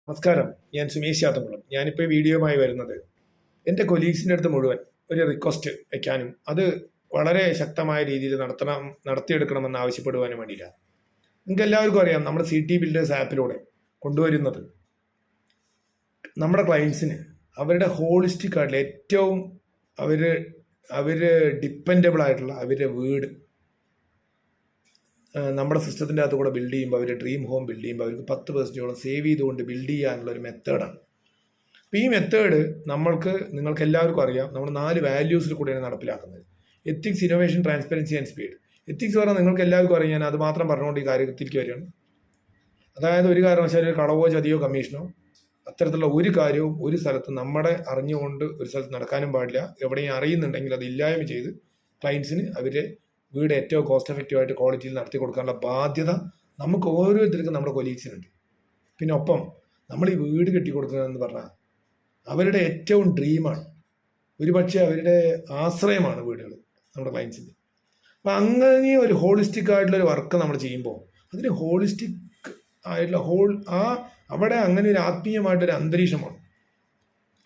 നമസ്കാരം, ഞാൻ സുമേഷ് യാദവുകുളം. ഞാനിപ്പോൾ വീഡിയോയുമായി വരുന്നത് എൻ്റെ കൊലീഗ്സിൻ്റെ അടുത്ത് മുഴുവൻ ഒരു റിക്വസ്റ്റ് വയ്ക്കാനും അത് വളരെ ശക്തമായ രീതിയിൽ നടത്തിയെടുക്കണമെന്ന് ആവശ്യപ്പെടുവാനും വേണ്ടിയില്ല. നിങ്ങൾക്ക് എല്ലാവർക്കും അറിയാം, നമ്മുടെ CT ബിൽഡേഴ്സ് ആപ്പിലൂടെ കൊണ്ടുവരുന്നത് നമ്മുടെ ക്ലയൻസിന് അവരുടെ ഹോളിസ്റ്റിക് ആയിട്ടുള്ള ഏറ്റവും അവർ ഡിപ്പെൻഡബിൾ ആയിട്ടുള്ള അവരുടെ വീട് നമ്മുടെ സിസ്റ്റത്തിൻ്റെ അകത്ത് കൂടെ ബിൽഡ് ചെയ്യുമ്പോൾ അവർ ഡ്രീം ഹോം ബിൽഡ് ചെയ്യുമ്പോൾ അവർക്ക് 10% സേവ് ചെയ്തുകൊണ്ട് ബിൽഡ് ചെയ്യാനുള്ള ഒരു മെത്തേഡാണ്. അപ്പോൾ ഈ മെത്തേഡ് നിങ്ങൾക്ക് എല്ലാവർക്കും അറിയാം, നമ്മൾ 4 വാല്യൂസിൽ കൂടെയാണ് നടപ്പിലാക്കുന്നത്: ethics, innovation, transparency and speed. Ethics പറഞ്ഞാൽ നിങ്ങൾക്ക് എല്ലാവർക്കും അറിയാം, ഞാൻ അത് മാത്രം പറഞ്ഞുകൊണ്ട് ഈ കാര്യത്തിലേക്ക് വരികയാണ്. അതായത് ഒരു കാരണവശാലും ഒരു കളവോ ചതിയോ കമ്മീഷനോ അത്തരത്തിലുള്ള ഒരു കാര്യവും ഒരു സ്ഥലത്ത് അറിഞ്ഞുകൊണ്ട് ഒരു സ്ഥലത്ത് നടക്കാനും പാടില്ല. എവിടെയും അറിയുന്നുണ്ടെങ്കിൽ അത് ഇല്ലായ്മ ചെയ്ത് ക്ലയൻസിന് അവരെ വീട് ഏറ്റവും കോസ്റ്റ് എഫക്റ്റീവായിട്ട് ക്വാളിറ്റിയിൽ നടത്തി കൊടുക്കാനുള്ള ബാധ്യത നമുക്ക് ഓരോരുത്തർക്കും നമ്മുടെ കൊലീഗ്സിനുണ്ട്. പിന്നെ ഒപ്പം നമ്മൾ ഈ വീട് കെട്ടിക്കൊടുക്കുന്നതെന്ന് പറഞ്ഞാൽ അവരുടെ ഏറ്റവും ഡ്രീമാണ്, ഒരുപക്ഷെ അവരുടെ ആശ്രയമാണ് വീടുകൾ നമ്മുടെ ക്ലയൻസിൻ്റെ. അപ്പം അങ്ങനെ ഒരു ഹോളിസ്റ്റിക് ആയിട്ടുള്ളൊരു വർക്ക് നമ്മൾ ചെയ്യുമ്പോൾ അതിന് ഹോളിസ്റ്റിക് ആയിട്ടുള്ള അവിടെ അങ്ങനെ ഒരു ആത്മീയമായിട്ടൊരു അന്തരീക്ഷമാണ്.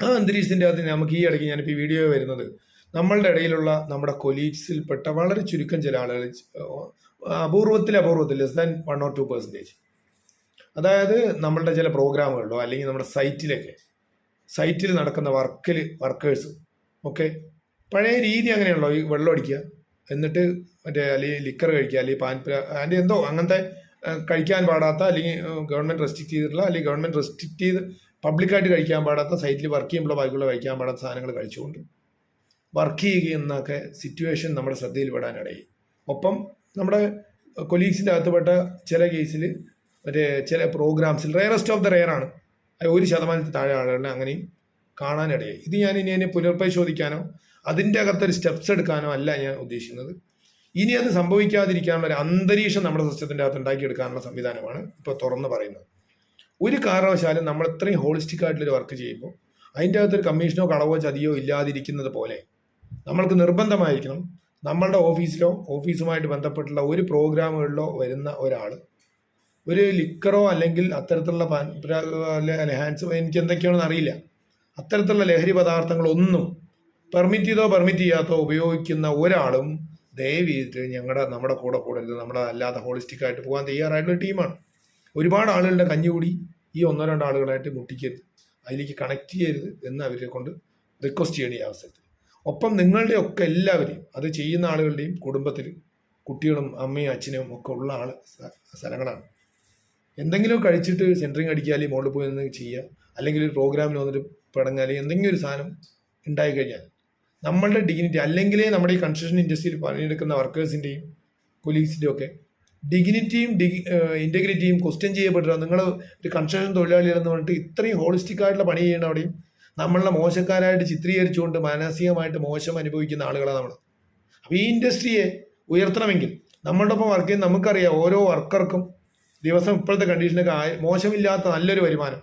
ആ അന്തരീക്ഷത്തിൻ്റെ അകത്ത് നമുക്ക് ഈ ഇടയ്ക്ക് ഞാനിപ്പോൾ ഈ വീഡിയോ വരുന്നത് നമ്മളുടെ ഇടയിലുള്ള നമ്മുടെ കൊലീഗ്സിൽപ്പെട്ട വളരെ ചുരുക്കം ചില ആളുകൾ, അപൂർവത്തിൽ ലെസ് ദാൻ 1 or 2%, അതായത് നമ്മളുടെ ചില പ്രോഗ്രാമുകളിലോ അല്ലെങ്കിൽ നമ്മുടെ സൈറ്റിൽ നടക്കുന്ന വർക്കേഴ്സ് ഒക്കെ പഴയ രീതി അങ്ങനെയുള്ളൂ. ഈ വെള്ളം അടിക്കുക, എന്നിട്ട് അല്ലെങ്കിൽ ലിക്കർ കഴിക്കുക, അല്ലെങ്കിൽ അതിൻ്റെ എന്തോ അങ്ങനത്തെ കഴിക്കാൻ പാടാത്ത, അല്ലെങ്കിൽ ഗവൺമെൻറ് റെസ്ട്രിക്റ്റ് ചെയ്തിട്ടുള്ള, അല്ലെങ്കിൽ ഗവൺമെൻറ് റെസ്ട്രിക്റ്റ് ചെയ്ത് പബ്ലിക്കായിട്ട് കഴിക്കാൻ പാടാത്ത, സൈറ്റിൽ വർക്ക് ചെയ്യുമ്പോൾ ബാക്കിയുള്ള കഴിക്കാൻ പാടാത്ത സാധനങ്ങൾ കഴിച്ചുകൊണ്ട് വർക്ക് ചെയ്യുകയെന്നൊക്കെ സിറ്റുവേഷൻ നമ്മുടെ ശ്രദ്ധയിൽ പെടാനിടയായി. ഒപ്പം നമ്മുടെ കൊലീഗ്സിൻ്റെ അകത്തുപെട്ട ചില കേസിൽ ചില പ്രോഗ്രാംസിൽ റെയറസ്റ്റ് ഓഫ് ദ റെയറാണ്, 1% താഴെ ആളുകളെ അങ്ങനെയും കാണാനിടയായി. ഇത് ഞാൻ ഇനി അതിനെ പുനർപരിശോധിക്കാനോ അതിൻ്റെ അകത്തൊരു സ്റ്റെപ്സ് എടുക്കാനോ അല്ല ഞാൻ ഉദ്ദേശിക്കുന്നത്. ഇനി അത് സംഭവിക്കാതിരിക്കാനുള്ള ഒരു അന്തരീക്ഷം നമ്മുടെ സിസ്റ്റത്തിൻ്റെ അകത്ത് ഉണ്ടാക്കിയെടുക്കാനുള്ള സംവിധാനമാണ് ഇപ്പോൾ തുറന്ന് പറയുന്നത്. ഒരു കാരണവശാലും നമ്മൾ ഇത്രയും ഹോളിസ്റ്റിക് ആയിട്ടുള്ളൊരു വർക്ക് ചെയ്യുമ്പോൾ അതിൻ്റെ അകത്തൊരു കമ്മീഷനോ കളവോ ചതിയോ ഇല്ലാതിരിക്കുന്നത് പോലെ നമ്മൾക്ക് നിർബന്ധമായിരിക്കണം നമ്മളുടെ ഓഫീസുമായിട്ട് ബന്ധപ്പെട്ടുള്ള ഒരു പ്രോഗ്രാമുകളിലോ വരുന്ന ഒരാൾ ഒരു ലിക്കറോ അല്ലെങ്കിൽ അത്തരത്തിലുള്ള എനിക്ക് എന്തൊക്കെയാണെന്ന് അറിയില്ല, അത്തരത്തിലുള്ള ലഹരി പദാർത്ഥങ്ങളൊന്നും പെർമിറ്റ് ചെയ്യാത്തോ ഉപയോഗിക്കുന്ന ഒരാളും ദയവ് ചെയ്തിട്ട് നമ്മുടെ കൂടെ കൂടരുത്. നമ്മുടെ അല്ലാതെ ഹോളിസ്റ്റിക് ആയിട്ട് പോകാൻ തയ്യാറായിട്ടുള്ള ടീമാണ്. ഒരുപാട് ആളുകളുടെ കഞ്ഞുകൂടി ഈ 1-2 ആളുകളായിട്ട് മുട്ടിക്കരുത്, അതിലേക്ക് കണക്ട് ചെയ്യരുത് എന്ന് അവരെ കൊണ്ട് റിക്വസ്റ്റ് ചെയ്യണം ഈ അവസരത്തിൽ. ഒപ്പം നിങ്ങളുടെ ഒക്കെ എല്ലാവരെയും, അത് ചെയ്യുന്ന ആളുകളുടെയും കുടുംബത്തിൽ കുട്ടികളും അമ്മയും അച്ഛനും ഒക്കെ ഉള്ള സ്ഥലങ്ങളാണ്. എന്തെങ്കിലും കഴിച്ചിട്ട് സെൻറ്ററിങ് അടിക്കുക, അല്ലെങ്കിൽ മുകളിൽ പോയി നിന്ന് ചെയ്യുക, അല്ലെങ്കിൽ ഒരു പ്രോഗ്രാമിൽ വന്നിട്ട് പടങ്ങുക, അല്ലെങ്കിൽ എന്തെങ്കിലും ഒരു സാധനം ഉണ്ടായിക്കഴിഞ്ഞാൽ നമ്മളുടെ ഡിഗ്നിറ്റി, അല്ലെങ്കിലേ നമ്മുടെ ഈ കൺസ്ട്രക്ഷൻ ഇൻഡസ്ട്രിയിൽ പണിയെടുക്കുന്ന വർക്കേഴ്സിൻ്റെയും കൊലീഗ്സിൻ്റെയും ഒക്കെ ഡിഗ്നിറ്റിയും ഇൻറ്റഗ്രിറ്റിയും ക്വസ്റ്റ്യൻ ചെയ്യപ്പെട്ടില്ല. നിങ്ങൾ ഒരു കൺസ്ട്രക്ഷൻ തൊഴിലാളികളെന്ന് പറഞ്ഞിട്ട് ഇത്രയും ഹോളിസ്റ്റിക് ആയിട്ടുള്ള പണി ചെയ്യണ അവിടെയും നമ്മളെ മോശക്കാരായിട്ട് ചിത്രീകരിച്ചുകൊണ്ട് മാനസികമായിട്ട് മോശം അനുഭവിക്കുന്ന ആളുകളാണ് നമ്മൾ. അപ്പോൾ ഈ ഇൻഡസ്ട്രിയെ ഉയർത്തണമെങ്കിൽ നമ്മളുടെ ഒപ്പം വർക്ക് ചെയ്യുന്ന നമുക്കറിയാം, ഓരോ വർക്കർക്കും ദിവസം ഇപ്പോഴത്തെ കണ്ടീഷനൊക്കെ മോശമില്ലാത്ത നല്ലൊരു വരുമാനം,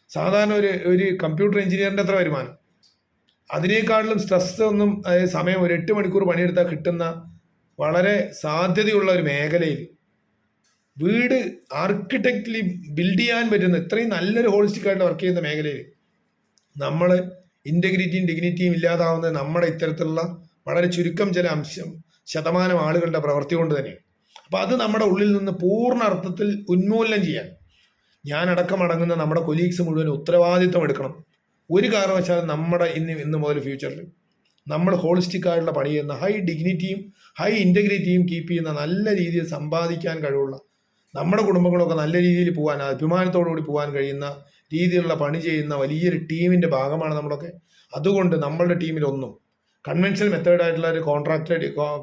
സാധാരണ ഒരു കമ്പ്യൂട്ടർ എഞ്ചിനീയറിൻ്റെ അത്ര വരുമാനം, അതിനേക്കാളിലും സ്ട്രെസ് ഒന്നും, അതായത് സമയം ഒരു 8 മണിക്കൂർ പണിയെടുത്താൽ കിട്ടുന്ന വളരെ സാധ്യതയുള്ള ഒരു മേഖലയിൽ വീട് ആർക്കിടെക്റ്റിലി ബിൽഡ് ചെയ്യാൻ പറ്റുന്ന ഇത്രയും നല്ലൊരു ഹോളിസ്റ്റിക് ആയിട്ട് വർക്ക് ചെയ്യുന്ന മേഖലയിൽ നമ്മൾ ഇൻറ്റഗ്രിറ്റിയും ഡിഗ്നിറ്റിയും ഇല്ലാതാവുന്നത് നമ്മുടെ ഇത്തരത്തിലുള്ള വളരെ ചുരുക്കം ചില ശതമാനം ആളുകളുടെ പ്രവൃത്തി കൊണ്ട് തന്നെയാണ്. അപ്പോൾ അത് നമ്മുടെ ഉള്ളിൽ നിന്ന് പൂർണ്ണ അർത്ഥത്തിൽ ഉന്മൂലനം ചെയ്യാൻ ഞാനടക്കമടങ്ങുന്ന നമ്മുടെ കൊലീഗ്സ് മുഴുവൻ ഉത്തരവാദിത്വം എടുക്കണം. ഒരു കാരണവശാലും നമ്മുടെ ഇന്ന് മുതൽ ഫ്യൂച്ചറിൽ നമ്മൾ ഹോളിസ്റ്റിക് ആയിട്ടുള്ള പണി ചെയ്യുന്ന ഹൈ ഡിഗ്നിറ്റിയും ഹൈ ഇൻറ്റഗ്രിറ്റിയും കീപ്പ് ചെയ്യുന്ന നല്ല രീതിയിൽ സമ്പാദിക്കാൻ കഴിവുള്ള നമ്മുടെ കുടുംബങ്ങളൊക്കെ നല്ല രീതിയിൽ പോകാൻ, അഭിമാനത്തോടുകൂടി പോകാൻ കഴിയുന്ന രീതിയിലുള്ള പണി ചെയ്യുന്ന വലിയൊരു ടീമിൻ്റെ ഭാഗമാണ് നമ്മളൊക്കെ. അതുകൊണ്ട് നമ്മളുടെ ടീമിലൊന്നും കൺവെൻഷണൽ മെത്തേഡായിട്ടുള്ള ഒരു കോൺട്രാക്ട്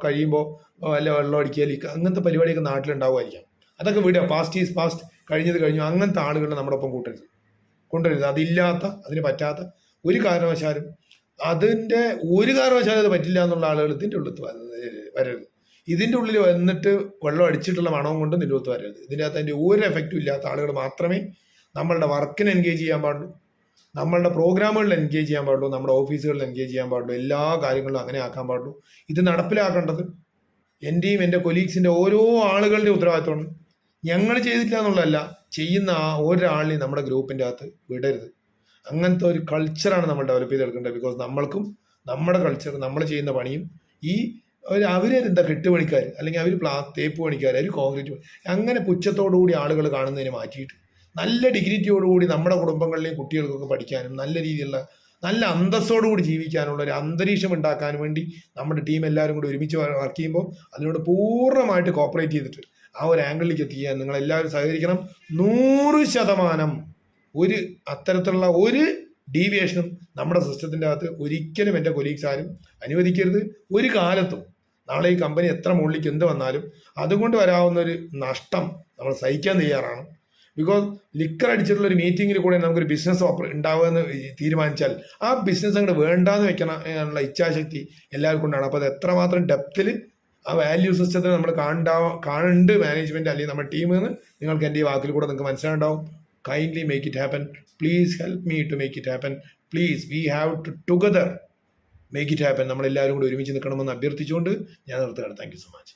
കഴിയുമ്പോൾ വല്ല വെള്ളം അടിക്കുക, അങ്ങനത്തെ പരിപാടിയൊക്കെ നാട്ടിലുണ്ടാവുമായിരിക്കാം. അതൊക്കെ വിടുക, പാസ്റ്റ് ഈസ് പാസ്റ്റ്, കഴിഞ്ഞു. അങ്ങനത്തെ ആളുകളെ നമ്മുടെ ഒപ്പം കൊണ്ടുവരരുത്. അതിന് പറ്റാത്ത ഒരു കാരണവശാലും അത് പറ്റില്ല എന്നുള്ള ആളുകൾ ഇതിൻ്റെ ഉള്ളിൽ വരരുത്. ഇതിൻ്റെ ഉള്ളിൽ വന്നിട്ട് വെള്ളം അടിച്ചിട്ടുള്ള മണവും കൊണ്ട് നിലത്ത് വരരുത്. ഇതിൻ്റെ അകത്ത് അതിൻ്റെ ഒരു എഫക്റ്റും ഇല്ലാത്ത ആളുകൾ മാത്രമേ നമ്മളുടെ വർക്കിന് എൻഗേജ് ചെയ്യാൻ പാടുള്ളൂ, നമ്മളുടെ പ്രോഗ്രാമുകളിൽ എൻഗേജ് ചെയ്യാൻ പാടുള്ളൂ, നമ്മുടെ ഓഫീസുകളിൽ എൻഗേജ് ചെയ്യാൻ പാടുള്ളൂ, എല്ലാ കാര്യങ്ങളും അങ്ങനെ ആക്കാൻ പാടുള്ളൂ. ഇത് നടപ്പിലാക്കേണ്ടത് എൻ്റെയും എൻ്റെ കൊലീഗ്സിൻ്റെ ഓരോ ആളുകളുടെ ഉത്തരവാദിത്തമാണ്. ഞങ്ങൾ ചെയ്തിട്ടില്ല എന്നുള്ളതല്ല, ചെയ്യുന്ന ആ ഒരാളിനെയും നമ്മുടെ ഗ്രൂപ്പിൻ്റെ അകത്ത് വിടരുത്. അങ്ങനത്തെ ഒരു കൾച്ചറാണ് നമ്മൾ ഡെവലപ്പ് ചെയ്തെടുക്കേണ്ടത്. ബിക്കോസ് നമ്മൾക്കും നമ്മുടെ കൾച്ചർ, നമ്മൾ ചെയ്യുന്ന പണിയും ഈ അവരെന്താ കെട്ടുപണിക്കാർ, അല്ലെങ്കിൽ അവർ തേപ്പ് പണിക്കാർ, അവർ കോൺക്രീറ്റ് പണി, അങ്ങനെ പുച്ഛത്തോടുകൂടി ആളുകൾ കാണുന്നതിന് മാറ്റിയിട്ട് നല്ല ഡിഗ്നിറ്റിയോടുകൂടി നമ്മുടെ കുടുംബങ്ങളിലെയും കുട്ടികൾക്കൊക്കെ പഠിക്കാനും നല്ല രീതിയിലുള്ള നല്ല അന്തസ്സോടുകൂടി ജീവിക്കാനുള്ള ഒരു അന്തരീക്ഷം ഉണ്ടാക്കാൻ വേണ്ടി നമ്മുടെ ടീം എല്ലാവരും കൂടി ഒരുമിച്ച് വർക്ക് ചെയ്യുമ്പോൾ അതിനോട് പൂർണ്ണമായിട്ട് കോപ്പറേറ്റ് ചെയ്തിട്ട് ആ ഒരു ആംഗിളിലേക്ക് എത്തിക്കാൻ നിങ്ങളെല്ലാവരും സഹകരിക്കണം. 100% ഒരു അത്തരത്തിലുള്ള ഒരു ഡീവിയേഷനും നമ്മുടെ സിസ്റ്റത്തിൻ്റെ അകത്ത് ഒരിക്കലും എൻ്റെ കൊലീഗ്സ് ആരും അനുവദിക്കരുത്. ഒരു കാലത്തും നാളെ ഈ കമ്പനി എത്ര മുകളിലേക്ക് എന്ത് വന്നാലും അതുകൊണ്ട് വരാവുന്നൊരു നഷ്ടം നമ്മൾ സഹിക്കാൻ തയ്യാറാണ്. ബിക്കോസ് ലിക്കർ അടിച്ചിട്ടുള്ള ഒരു മീറ്റിങ്ങിൽ കൂടെ നമുക്കൊരു ബിസിനസ് ഉണ്ടാവുമെന്ന് തീരുമാനിച്ചാൽ ആ ബിസിനസ് അങ്ങോട്ട് വേണ്ടാന്ന് വെക്കാനുള്ള ഇച്ഛാശക്തി എല്ലാവർക്കും ഉണ്ടാണ്. അപ്പോൾ അത് എത്രമാത്രം ഡെപ്തിൽ ആ വാല്യൂ സിസ്റ്റത്തിന് നമ്മൾ കാണുന്നുണ്ട് മാനേജ്മെൻറ്റ് അല്ലെങ്കിൽ നമ്മുടെ ടീമിൽ നിന്ന് നിങ്ങൾക്ക് എൻ്റെ ഈ വാക്കിൽ കൂടെ നിങ്ങൾക്ക് മനസ്സിലാണ്ടാവും. Kindly make it happen. Please help me to make it happen. Please we have to together make it happen. നമ്മളെല്ലാവരും കൂടി ഒരുമിച്ച് നിൽക്കണമെന്ന് അഭ്യർത്ഥിച്ചുകൊണ്ട് ഞാൻ നിർത്തുകയാണ്. Thank you so much.